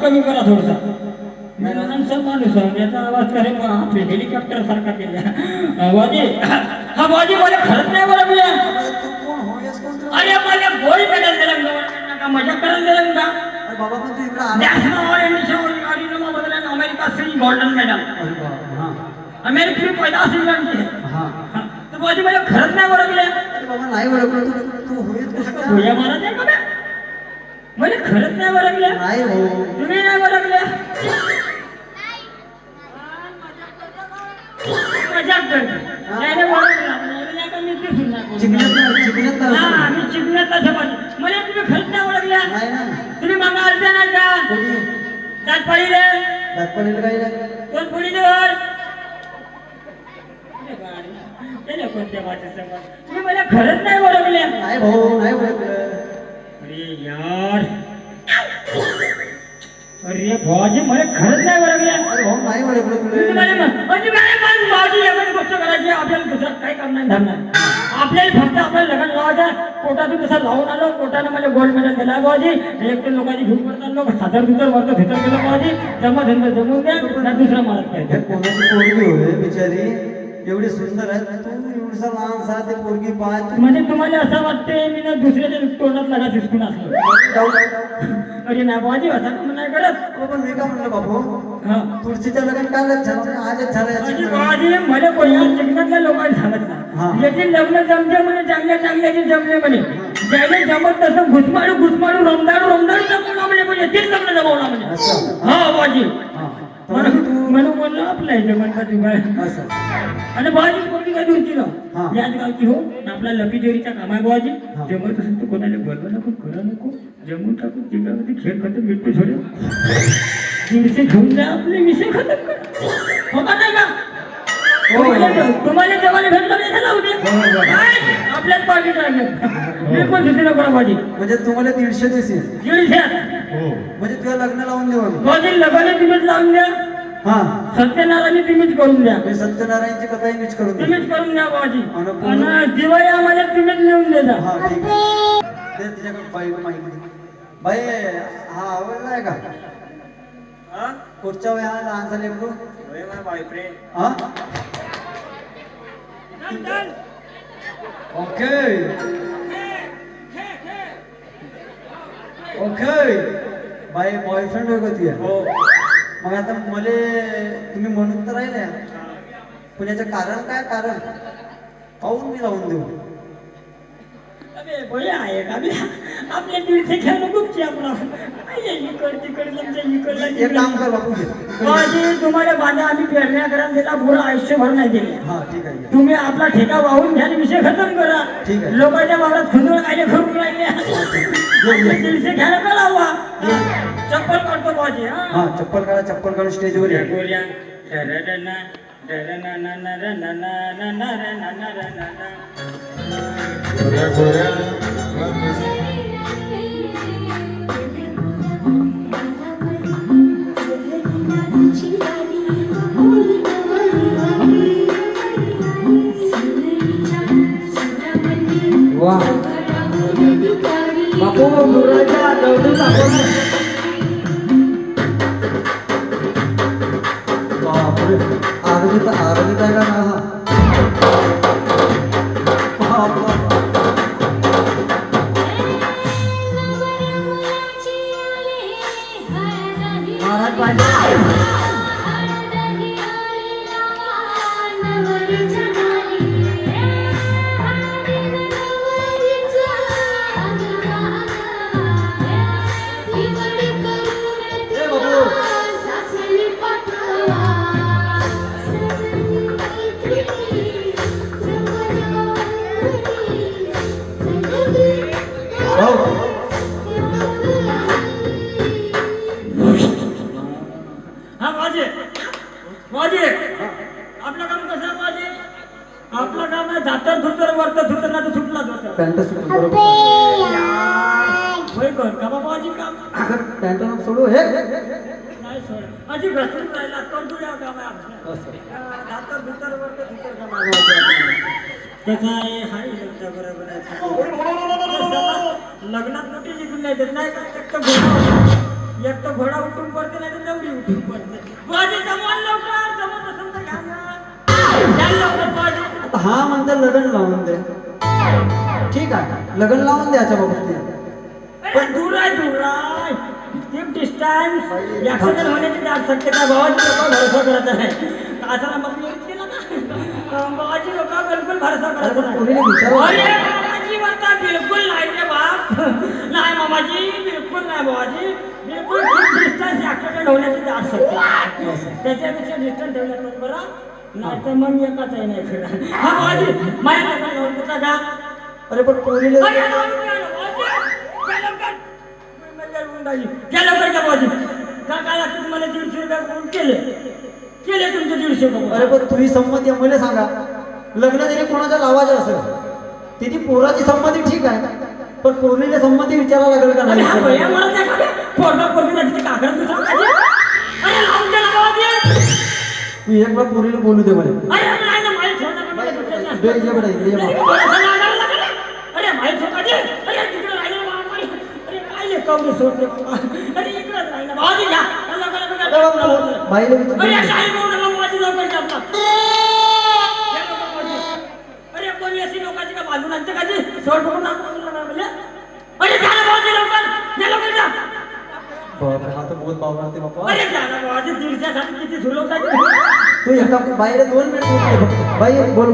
कमी करा थोडसा माणूस याचा आवाज करे आपले हेलिकॉप्टर सारखा केला बाजी हा बाजी मला खरंच नाही बरं मिळा अरे मला गोल्ड मेडल दिलं का मजा करायला दिलं का बाबा पण तू इकडे नॅशनल बदल अमेरिका से गोल्डन मेडल अमेरिका पैदा असेल तर बाजी मला खरंच नाही बरं मिळा बाबा नाही बरं तू होईल भुया मारत आहे का मला खरंच नाही बरं नाही हो तुम्ही नाही बरं मजाक करते मला तुम्ही खरंच नाही ओळखल्या तुम्ही मागा आलत्या नाही का दात पाडीले कोण पोळीवर कोणत्या भाषेसमोर तुम्ही मला खरंच नाही ओळखल्या नाही भाऊ नाही ओळखलं अरे यार अरे भाऊजी मला खरंच नाही ओळखल्या अरे भाऊ नाही ओळखलं तुला गोष्ट करायची आपल्याला दुसरं काही काम नाही धरणार आपल्याला फक्त आपल्याला लग्न लावायचं कोटातून कसं लावून आलो कोटानं मला गोल्ड मेडल दिला भाऊजी एक लोकांची घेऊन पडतात लोक सादर दुसरं वरतो भितर गेलो भाऊजी जमा धंदा जमवून द्या ना दुसरा मारत पाहिजे कोणाची पोरगी होय बिचारी एवढी सुंदर आहे तू एवढसा लहानसा ते पोरगी पाहत म्हणजे तुम्हाला असं वाटते मी ना दुसऱ्याच्या तोंडात लगा शिकून असलो अरे ना भाऊजी असं का नाही करत पण मी का म्हणलं बाबू तुळशीच्या लग्न कालच झालं आजच झालं भाऊजी मला कोणत्या जगण्यातल्या लोकांनी सांगितलं याचे लग्न जमते म्हणे चांगल्या चांगल्याचे जमले म्हणे ज्याने जमत तसं घुसमाडू रमदाडू जमवला म्हणे पण येथेच लग्न जमवला म्हणे हा भाऊजी म्हणून म्हणलं आपल्या जमनचा जुगाड असं आणि भाजी कोणती काय होती ना याच गावची हो आपला लपीचोरीचा काम आहे भाजी जमत असेल तर कोणाला बोलवा नको करा नको जमून टाकून जिंगामध्ये खेळ खतम भेटतो थोडे दीडशे घेऊन जा आपले विषय खतम करा होता नाही का तुम्हाला जेवायला भेटलं नाही झालं उद्या आपल्याच पार्टीत राहिलं मी पण सुद्धा नको भाजी म्हणजे तुम्हाला 150 देशील 150 म्हणजे तुला लग्न लावून देऊ भाजी लग्नाला तुम्हीच लावून द्या सत्यनारायण तुम्हीच करून द्या सत्यनारायणची कथा इमेज करून तुम्हीच करून द्या बाबाजी आणि दिवाळी आम्हाला तुम्हीच नेऊन देता हा ठीक आहे दे तुझ्याकडे बाई हा आवडलाय का पुढच्या वेळी हा लहान झाले बॉयफ्रेंड हा ओके ओके बाई बॉयफ्रेंड होय का तुझ्या हो मग आता मले तुम्ही म्हणून तर राहिले पण याचं कारण काय कारण पाहून मी लावून देऊ आहे का आपल्या दीडशे खेळ खूपची आपला एक काम कर बापू तुम्हाला माझ्या आम्ही पेरण्या करायला दिला पुरा आयुष्यभर नाही दिले हा ठीक आहे तुम्ही आपला ठेका वाहून घ्या विषय खतम करा ठीक आहे लोकांच्या वावरात खुंदून काय करून राहिले दीडशे घ्यायला का लावा चप्पल काढतो बाजी हा चप्पल काढून स्टेजवर या बोल्या बापू मुराच्या दौडून आरवित आहे का ना महाराज पाहिजे कर का बाबा आजी काम पॅन्टन सोडू हे नाही सोड आजी घसरून राहिला कर तुझ्या काम आहे आपलं दातर भीतर वरतं भीतर काम त्याचा हाय लगता बरोबर आहे लग्नात मोठी जिंकून नाही देत नाही का एक तर घोडा उठून पडते नाही तर नवरी उठून पडते बाजी जमवान लवकर जमत असेल तर घ्या ना घ्या लवकर बाजी आता हा म्हणता लग्न लावून दे ठीक आहे लग्न लावून द्यायच्या बाबतीत पण दूर आहे टीम डिस्टन्स ऍक्सिडेंट होण्याची दाट शक्यता भावाची लोक भरोसा करत आहे काचाला मग केला ना भावाची लोक बिलकुल भरोसा करत नाही अरे मामाजी म्हणता बिलकुल नाही रे बाप नाही मामाजी बिलकुल नाही भावाजी बिलकुल डिस्टन्स ऍक्सिडेंट होण्याची दाट शक्यता त्याच्यापेक्षा डिस्टन्स ठेवण्याचं बरं नाही तर मग एकाच आहे नाही फिरा हा भावाजी माझ्या नव्हता का अरे पण पोरीला गेलं बरं का बाजू का काय लागतं तुम्हाला 150 रुपये करून केले तुमचे 150 रुपये अरे पण तुम्ही संमती आहे मला सांगा लग्न जरी कोणाच्या लावायचं असेल तिची पोराची संमती ठीक आहे पण पोरीला संमती विचारावं लागेल का नाही मी एक वेळा पोरीला बोलू दे मला अरे कोणी अशी लोकांची का बाजू लागते का सोड बघून अरे हा तर बहुत पावते बाप्पा अरे दीडच्यासाठी किती झुलवता तू एका बाईला 2 मिनिट बोलते फक्त बाई बोल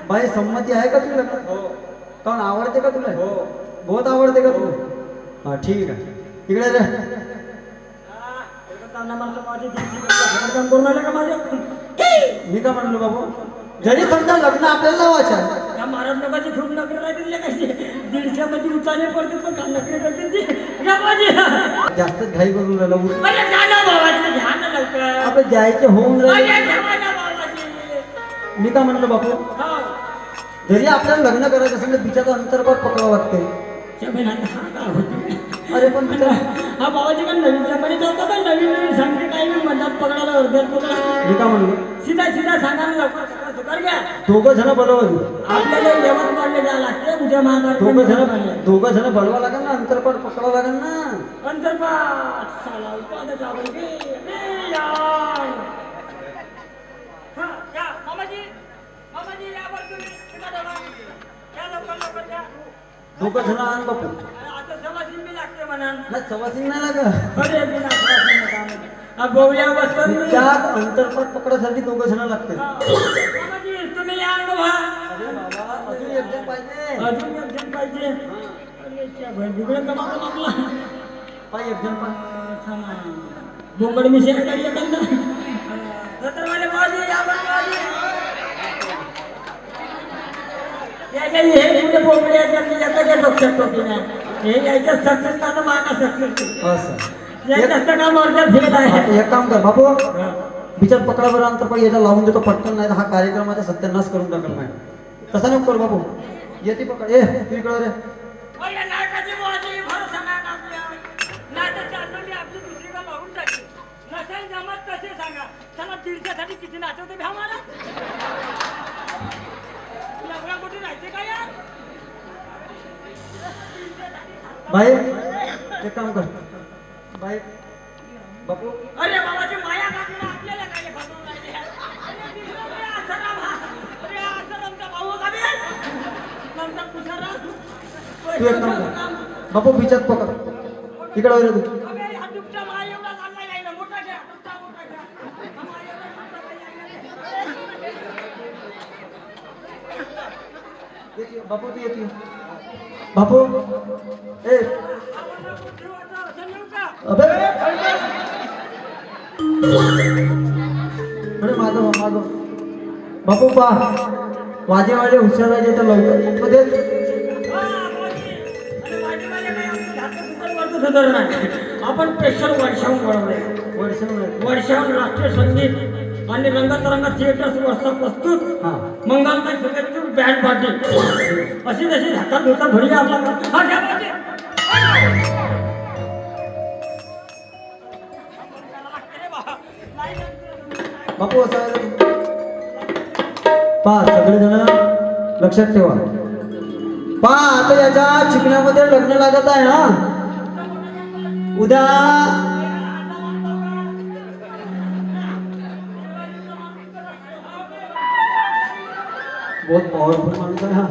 बाई संमती आहे का तुला हो काऊन आवडते का तुला हो बहुत आवडते का तुला हा ठीक आहे इकडे रे मी का म्हणलो बाबू जरी समजा लग्न आपल्याला लावायचं या महाराज लोकांची खूप नोकरी राहतील कशी 150 मध्ये उचाले पडते पण काम नोकरी करतील जास्तच घाई करून राहिला लवकर आपण द्यायचे होऊन राहिले मी का म्हणलो बापू जरी आपल्याला लग्न करायचं असेल तर बिचाचं अंतर्भाग पकडावं लागते अरे पण हा बाबाजी का नवीन जमाने जातो का नवीन सांगते काही म्हणतात पकडायला अर्ध्यात मी का म्हणलो सीधा सांगा लवकर घ्या दोघं जण बरोबर आपल्याला यवतमाळला जायला लागते उद्या महाराज दोघं जण बलवा लागेल ना अंतरपाठ पकडावं लागेल ना अंतरपाठ साला उपादा जावं गे दोघं जण आण बापू आता सवासिन बी लागते म्हणा नाही सवासिंग नाही लागत अरे बिना बोवल्या बसतो त्यात अंतरपाठ पकडायसाठी दोघं जण लागते तुम्ही या ना बा अजून एक जण पाहिजे बिघडून का मागून आपला एक जण बोकड मिशेल काही येतात ना सतरवाले बाजू या बाजू हे पुढे बोकडे याचं काय लक्षात होती ना हे यायचं सक्सेस का तर मागा सक्सेस याचं काम अर्ध्यात फिरत आहे एक काम कर बापू बिचार पकडा बरं अंतर पण याचा लावून देतो पटकन नाही हा कार्यक्रमाचा सत्यानाश करून टाकल नाही तसा नको करू बापू येते पकड ए तू इकडं रे साठी किती नाचवते भ्या मारा कुठे राहायचे काय भाई एक काम कर भाई बापू अरे बाबाची माया काढून आपल्याला काय फसवून राहिले तू एक काम कर बापू बिचात पकड इकडे रे तू बापू तू येते बापू ए अबे अरे माधव बापू पा वाजेवाले हुशार आहे तर लवकर आपण स्पेशल वर्षाहून राष्ट्रीय संगीत आणि रंगतरंग थिएटर व्यवस्था प्रस्तुत मंगलमय बँड पार्टी अशी तशी हातात धोता धोरी आपला हा घ्या पाहिजे. बापू असं पहा सगळेजण लक्षात ठेवा. पहा आता याच्या चिकण्यामध्ये लग्न लागत आहे हा. उद्या बहुत पॉवरफुल माणूस आहे हा.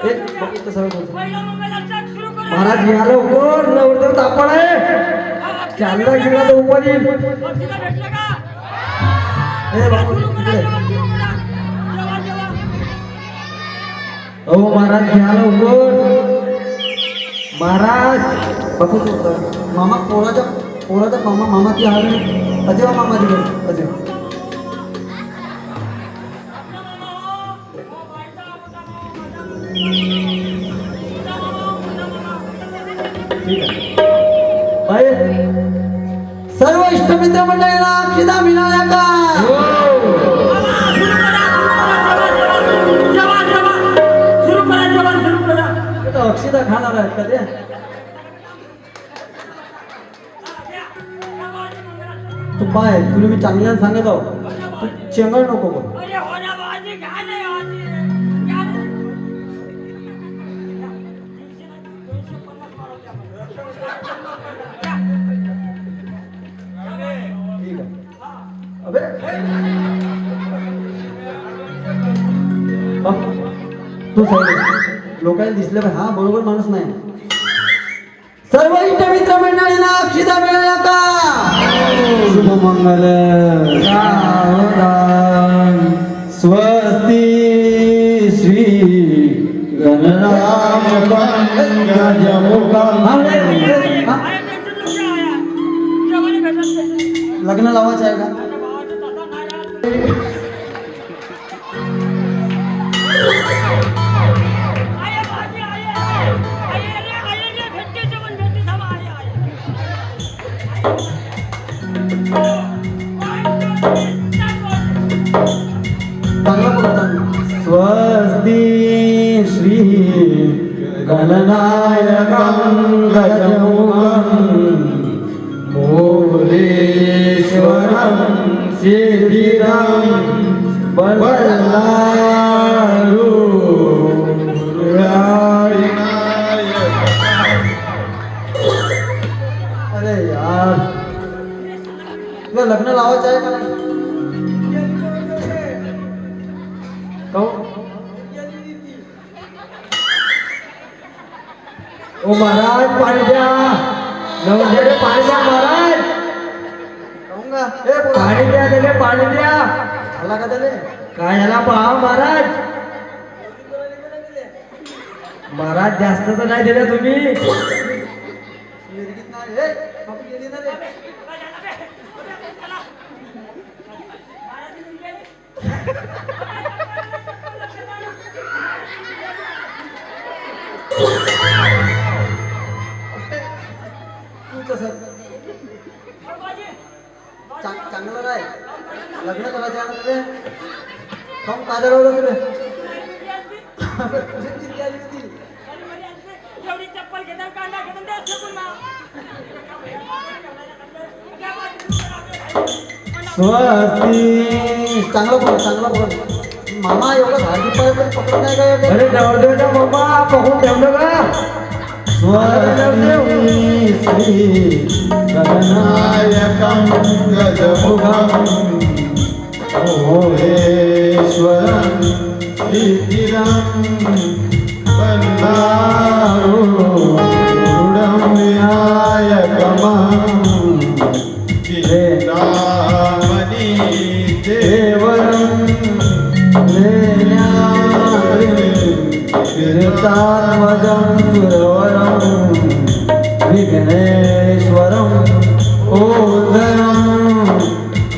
एक बापू तसं बोलतो. महाराज घ्यायला उघड नवरदेव तापण आहे. चांगला गेला तर उपाधी. ए बापू इकडे. हो महाराज घ्यायला उघड. महाराज बापू मामा पोराचा मामा की हाल अजिबा मामा तिकडे अजिबा. सर्व इष्टमित्र मंडळीला अक्षिता मिळाल्या का? अक्षिता खाणार आहेत का ते? तू पाय तुला मी चांगल्यानं सांगत आहो तू चेंगळ नको बघ. तू सांग लोकांना दिसलं हा बरोबर माणूस नाही. सर्व इष्ट मित्र मंडळींना अक्षिता मिळाल्या का? शुभमंगल स्वस्ती श्री गणराम लग्न लावायचं आहे का? स्वस्ति श्री गणनायकं गजमुखं मोरेश्वरं सिद्धिदं बल्लारू. अरे यार तुला लग्न लावायचं आहे का नाही? ओ महाराज पाणी द्या. नवरदेवाला पाणी द्या महाराज. पाणी द्या त्याला पाणी द्या. आला का त्याला काय झाला पहा महाराज. महाराज जास्त तर नाही दिलं तुम्ही. चांगलं काय लग्न करायचं आहे ना तुझे काम काय झालं तुला? स्वस्ती चांगलं बोल मामा एवढं झाडी पर्यंत पकडत नाही का? अरे नवरदेवचा मामा पकडून ठेवलं का? स्वस्ती गणनायकं गजमुखं मोरेश्वरं सिद्धिदं बल्लारू चिन्तामणि देवरं कीर्तात्मजं सुरवरं विघ्नेश्वरं ओदरं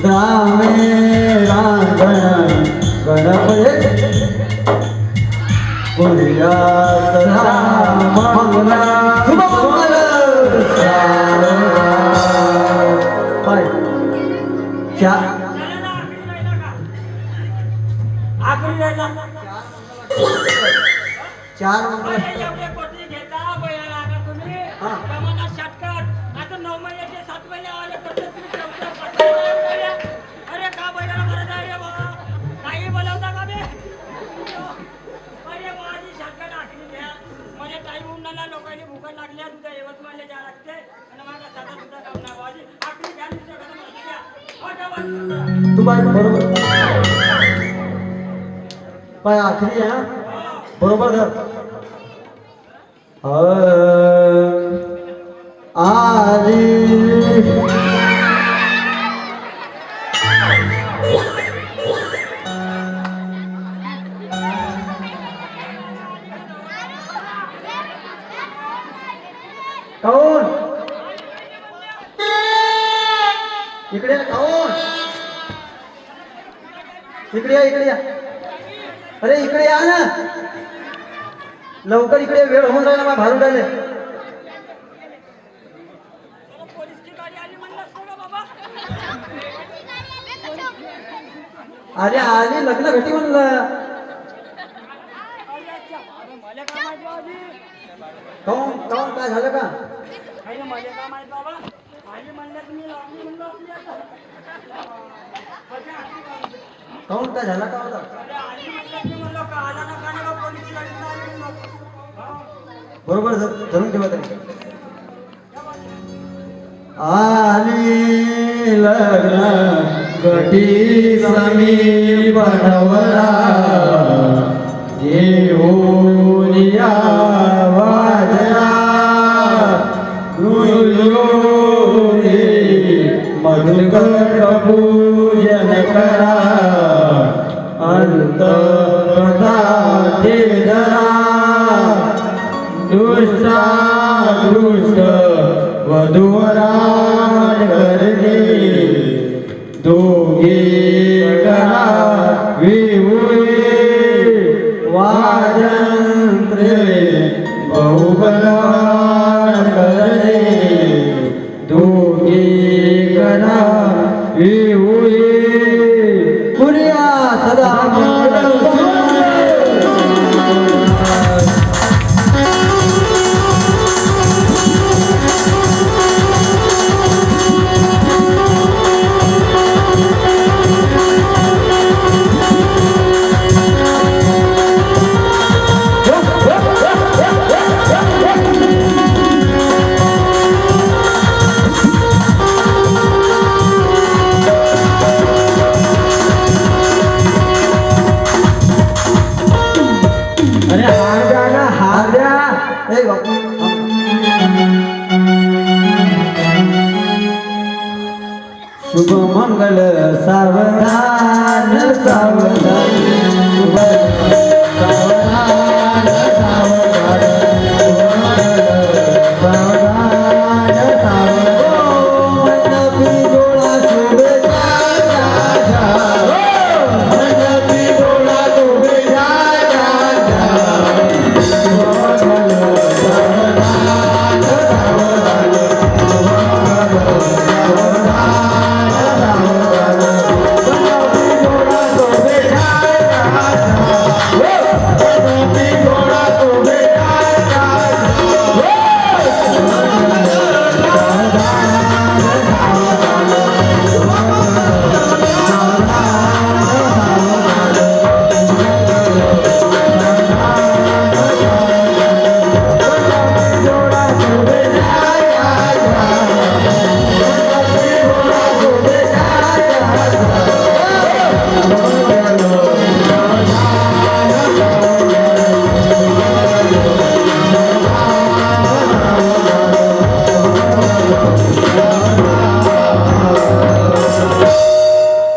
दामे गणपते पुर्या सदा मंगला शुभमंगल. क्या 4 नंबर एवढे कोटी घेता बयाला का तुम्ही हा. कामाला शॉर्टकट आता 9 महिन्याचे 7 महिने आले तर तुम्ही चौथ्या पाचव्या अरे का बयाला करत आहे रे बा काही बोलवता का बे अरे माझी शॉर्टकट आखली घ्या म्हणजे टाईम उन्हाला लोकांनी भूक लागल्या तुझ्या यवतमाळला जा लागते आणि माझा साधा सुद्धा काम ना माझी आखली घ्या तुझ्या कसं माहिती घ्या तू बाय बरोबर पाय आखरी आहे हा? बरोबर धर आली काऊन इकडे या, काऊन इकडे या इकडे या अरे इकडे या ना लवकर इकडे वेळ होऊन राहिला मला भारून राहिले पोलीसची गाडी आली म्हणलं असतं का बाबा अरे आली लग्न घटी म्हणलं अरे मला काय माहित बाबाजी काऊन काऊन काय झालं का अरे मला काय माहित बाबा आली म्हणलं तुम्ही लागली म्हणलं आपली आता काऊन काय झाला का होता अरे आली म्हणलं की म्हणलं का आला ना का नाही पोलीसची गाडी नाही आली म्हणलं बरोबर धरून ठेवा तरी आली लग्न गटी समी बनवला घेऊन या वाजला मधुकर पूजन करा अंत कथा धरा दुष्टा दुष्ट वधूवरान करणे दोघे करा विहुळे वाजंत्रे बहुबलान करणे दोघे करा विहुळे पुर्या सदा मंगल शुभ मंगल सावधान सावधान शुभ सावधान सावधान शुभ मंगल सावधान सावधान मंडपी डोळा शुभे जा मंडपी डोळा शुभे जा शुभ मंगल सावधान सावधान शुभ मंगल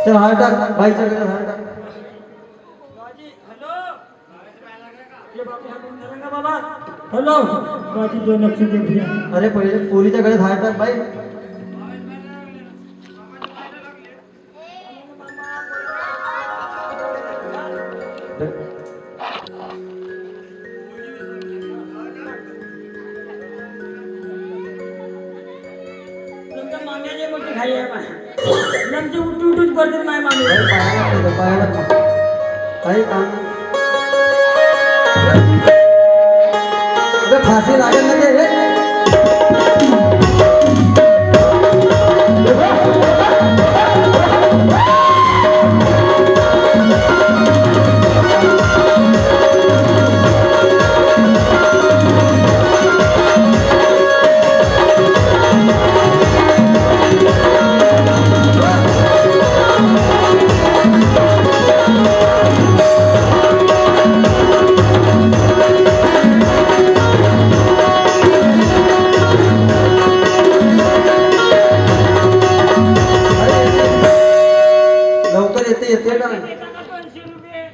सावधान बाईच्याकडे झाड टाक हॅलो माझी 2 लक्ष दे अरे पहिले पोरीच्याकडे झाड टाक बाई तुमच्या माम्याने मोठी खाई आहे माझ्या लमची उठी उठूच करते माझ्या मामी पायाला काही काम वचन दे. लवकर येते येते का नाही?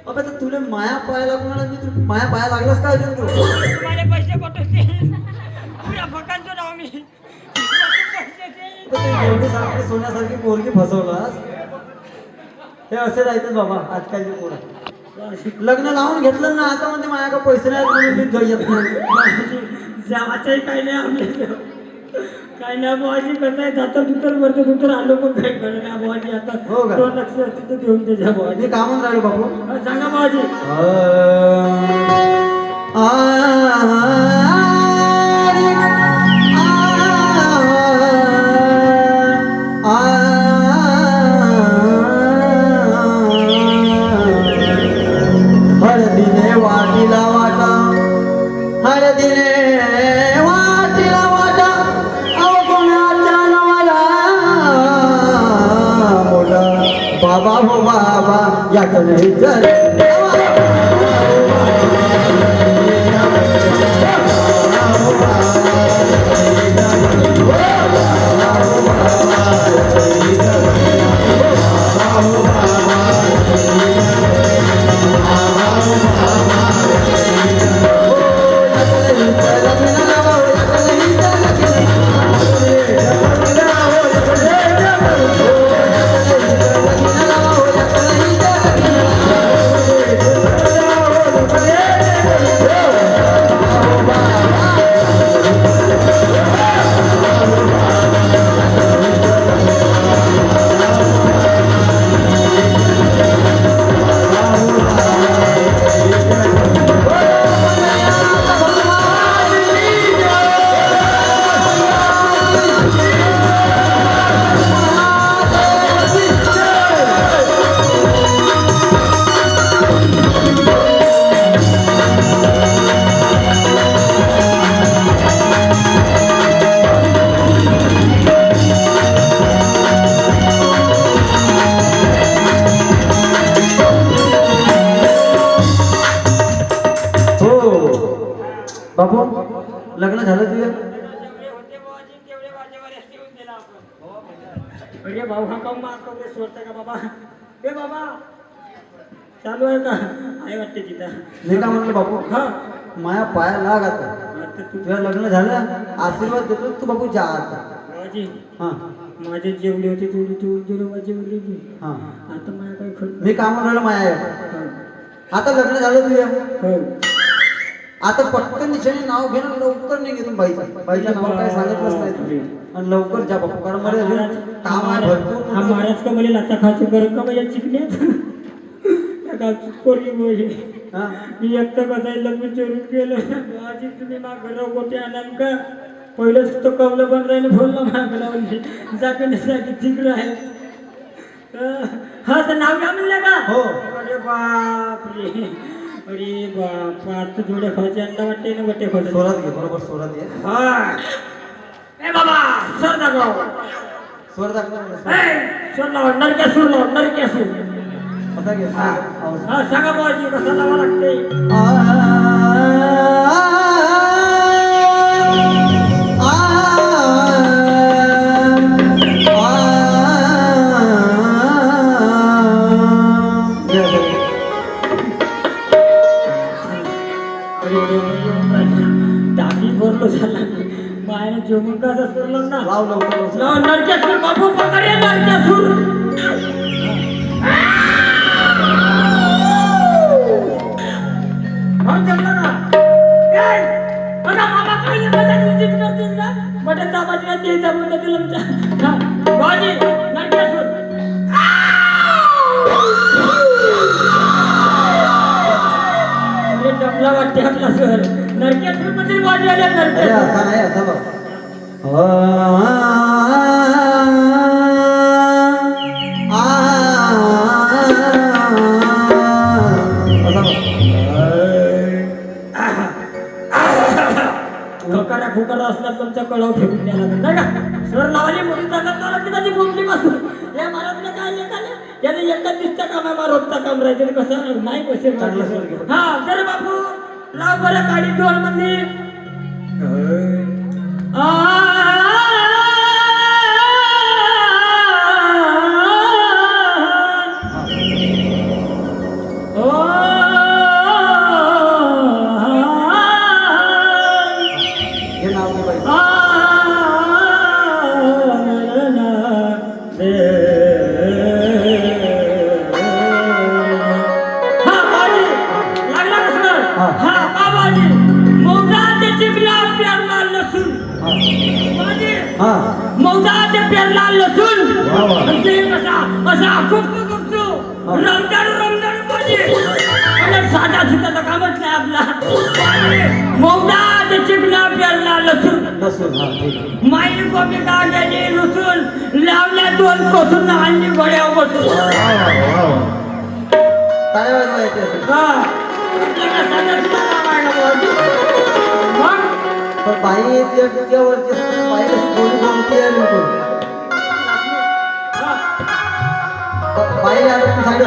अबे तर तुला माया पाया लागणार मी तू माया पाया लागलास का अजून तू? तुम्हाला पैसे कुठे पुऱ्या फकांचं नाव मी पैसे दे. तू एवढी सारखी सोन्यासारखी पोरगी फसवलास. हे असे राहतेच बाबा आजकालचे पोरं. लग्न लावून घेतलं ना आता मध्ये माझ्या का पैसे नाही म्हणून मी घरी येत नाही. जेवायचंही काही नाही आपल्या काय नाही बुवाजी कसं आहे जातं दुतर वरतं दुतर आलो पण काही कळलं नाही बुवाजी आता हो का? 2 लक्ष असतील तर देऊन त्याच्या बुवाजी मी कामून राहिलो बापू. सांगा बुवाजी हळदीने वाटीला वाटा हळदीने वाटीला वाटा अव कोणाच्या नवाला मोठा बाबा हो बाबा याच नाही चल. बापू लग्न झालं तुझं? अरे भाऊ हा काम मागतो सोडता का बाबा ए बाबा चालू आहे का आहे वाटते तिथं. मी का म्हणलं बापू हा माया पाया लाग आता. आता तू तुझं लग्न झालं आशीर्वाद देतो तू बापू जा आता. बाबाजी हा माझे जेवढे होते तेवढी तू जेवढे जेवढे हा आता मला काही खरं मी काम राहिलो माया हा. आता लग्न झालं तुझं हो आता पटकन निशाने नाव घेणं लवकर नाही घेतो बाईचं नाव काय सांगितलंच नाही तू. आणि लवकर जा बापू कारण मला अजून काम आहे भरपूर. हा महाराज का मला लाता खायचं बरं का माझ्या चिकण्यात त्या गावची पोरगी बोलली हा मी एकटं कसं लग्न चोरून गेलं आजी तुम्ही मा घरावर कोठे आणाल का पहिलंच तो कवलं बंद राहिलं बोललं मागला म्हणजे जागण्यासाठी तिकडं आहे. हा तर नाव घ्या म्हणलं का हो अरे बाप रे अरे बाप आता थोडे खायचे अंडा वाटते ना वाटते खायचं सोरात घे बरोबर सोरात घे. हा ए बाबा सर दाखव स्वर दाखव सर लावा नरक्या सूर लावा नरक्या सूर कसा घे हा सांगा बाबाजी कसा लावा लागते टाकी भरलो झाला मायाने जेवण कसं करलं ना लाव लवकर लावा नरक्या सूर बाबू पकडे नरक्या सूर जमलं ना बघा मामा काही बटन विजिट करतील ना बटन दाबाजी ना ते दाबून देतील आमच्या बाजी नरक्या सूर जमला वाटते आपला सर नरकेश्वरमधील बाजी आल्या अरे नरकेश्वर. असा नाही असा बघ ककारा फुकारा असला तुमच्या कळव ठेवून द्यायला लागेल नाही का सर लावली म्हणून जातात मला की त्याची बोलली पासून या महाराजला काय लेखाले याने एकदा दिसतं काम आहे रोजचा काम राहायचं कसं नाही पैसे चांगलं स्वर्ग. हा तर बापू लाव बरं गाडी दोन मंदिर हे नाव घे बाई मौदाचे पेरला लसूण ते कसा असा खूप रमदार पाहिजे आणि साधा सुद्धा कामच नाही आपला मौदाचे चिकला पेरला लसूण माई गोपी का गेली लसूण लावल्या दोन कोसून आणली गोड्या बसून टाळ्या वाजवायच्या पण बाई तुझ्यावरची बाई थोडी बोलती आहे बिलकुल बाई आलं साईड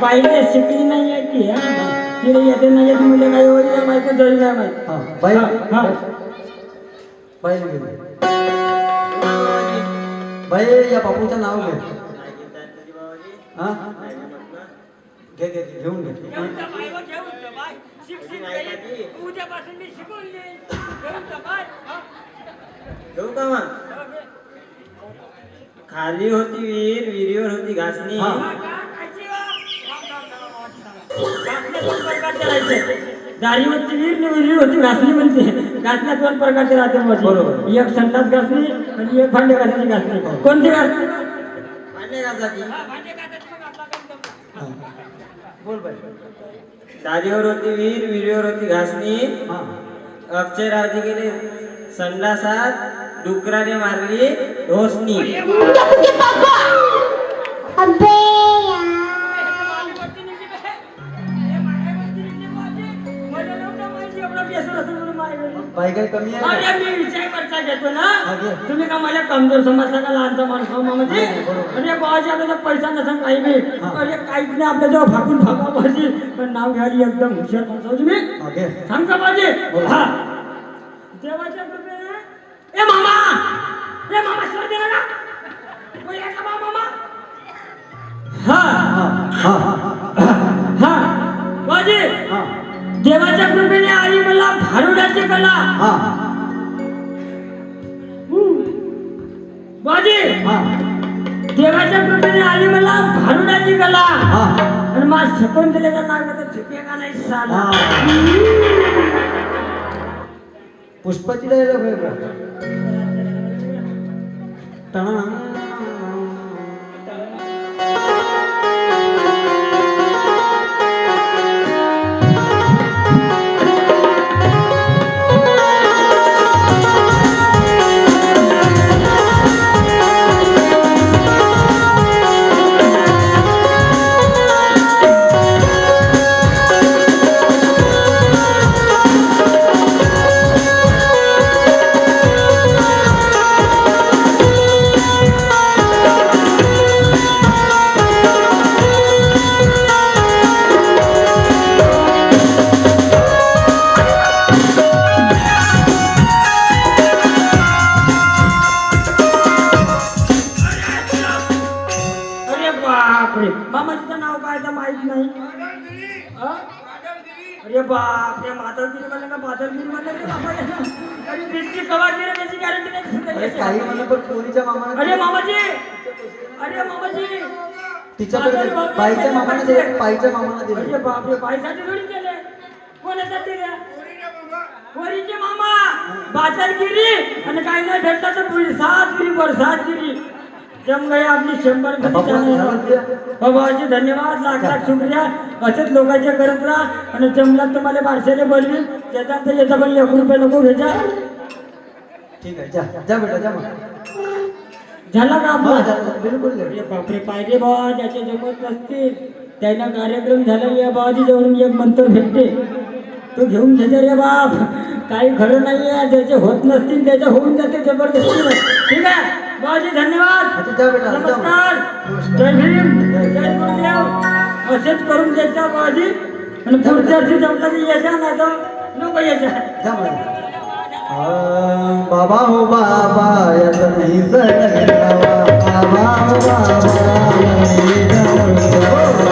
बाईने शिकली नाही आहे ती तिला येते नाही येते मुले काही वगैरे माहिती जरी नाही माहिती बाई हा बाई बाई या बापूचं नाव घे हा घे घे घेऊन घे घेऊ का मग खाली होती विहीर विहिरीवर होती घासणी दारीवरची विहीर होती घासणी म्हणते घासण्यात दोन प्रकारचे राहते बरोबर. एक संडास घासणी आणि एक भांडे घासायची घासणी कोणती घासणी भांडे घासाची बोल बाई दारीवर होती विहीर विहिरीवर होती घासणी अक्षरावधी गेले संडासात डुकराने मारली ढोसणी बाई काही कमी आहे अरे मी विचार करता घेतो ना अगे. तुम्ही का मला कमजोर समजता का लहानचा माणूस मामाजी नाही, बरोबर. अरे बाबाजी आपल्याला पैसा नसेल काही बी हा. अरे काहीच नाही आपल्या जेव्हा फाकून फाका पाहिजे पण नाव घ्यायला एकदम हुशार माणसा तुम्ही मागे सांग का पाहिजे बोला. हा देवाच्या कृपेने ए मामा सर दे ना बोला का बा मामा हा हा हा हा बाजी हा देवाच्या कृपेने आली मला भारुडाची कला हा बाजी हा देवाच्या कृपेने आली मला भारुडाची कला हा आणि माझ शकून दिलेल्या नागाचा झुके का नाही साला पुष्पाची डायलॉग आहे का टणा मामाचं नाव काय तर माहित नाही अरे बाप रे माधवगिरी म्हणलं का माधवगिरी म्हणलं का बाबा अरे बिस्की कवा केलं त्याची गॅरंटी अरे नाही काही म्हणलं पण पोरीच्या मामाने अरे मामाजी अरे मामाजी तिच्याकडे बाईच्या मामाने दिले बाईच्या मामाने दिले अरे बाप रे बाईसाठी थोडी केले कोणासाठी दिल्या पोरीचे मामा बाजारगिरी आणि काही नाही भेटला तर पुढे 7 गिरी वर 7 गिरी जम गए आपली 100 बाबा, बाबाजी धन्यवाद, लाख लाख शुक्रिया. असेच लोकांचे करत राहा आणि जमला तुम्हाला बारशेले बोलवी त्याच्यानंतर याचा पण 1 रुपये नको घ्यायचा. ठीक आहे जा जा बेटा जा मग. झाला का हा, आपला? जा, बिलकुल जा. अरे बापरे, पाहिजे बाबा ज्याचे जमत नसतील त्यांना कार्यक्रम झाला या बाबाजी जवळून एक मंत्र भेटते तो घेऊन घ्यायचा रे बाप. काही खरं नाहीये, ज्याचे होत नसतील त्याचे होऊन जाते जबरदस्ती. ठीक आहे बाबाजी धन्यवाद, अच्छा, जा बेटा जा मग. नमस्कार, नमस्कार. जय भीम, जय गुरुदेव. असेच करून द्यायचा बाबाजी आणि पुढच्या वर्षी जमला की यायचा नाही तर नको यायचा. जा मग. बाबा हो बाबा याचा नाही सण करावा. बाबा हो बाबा नाही सण करावा.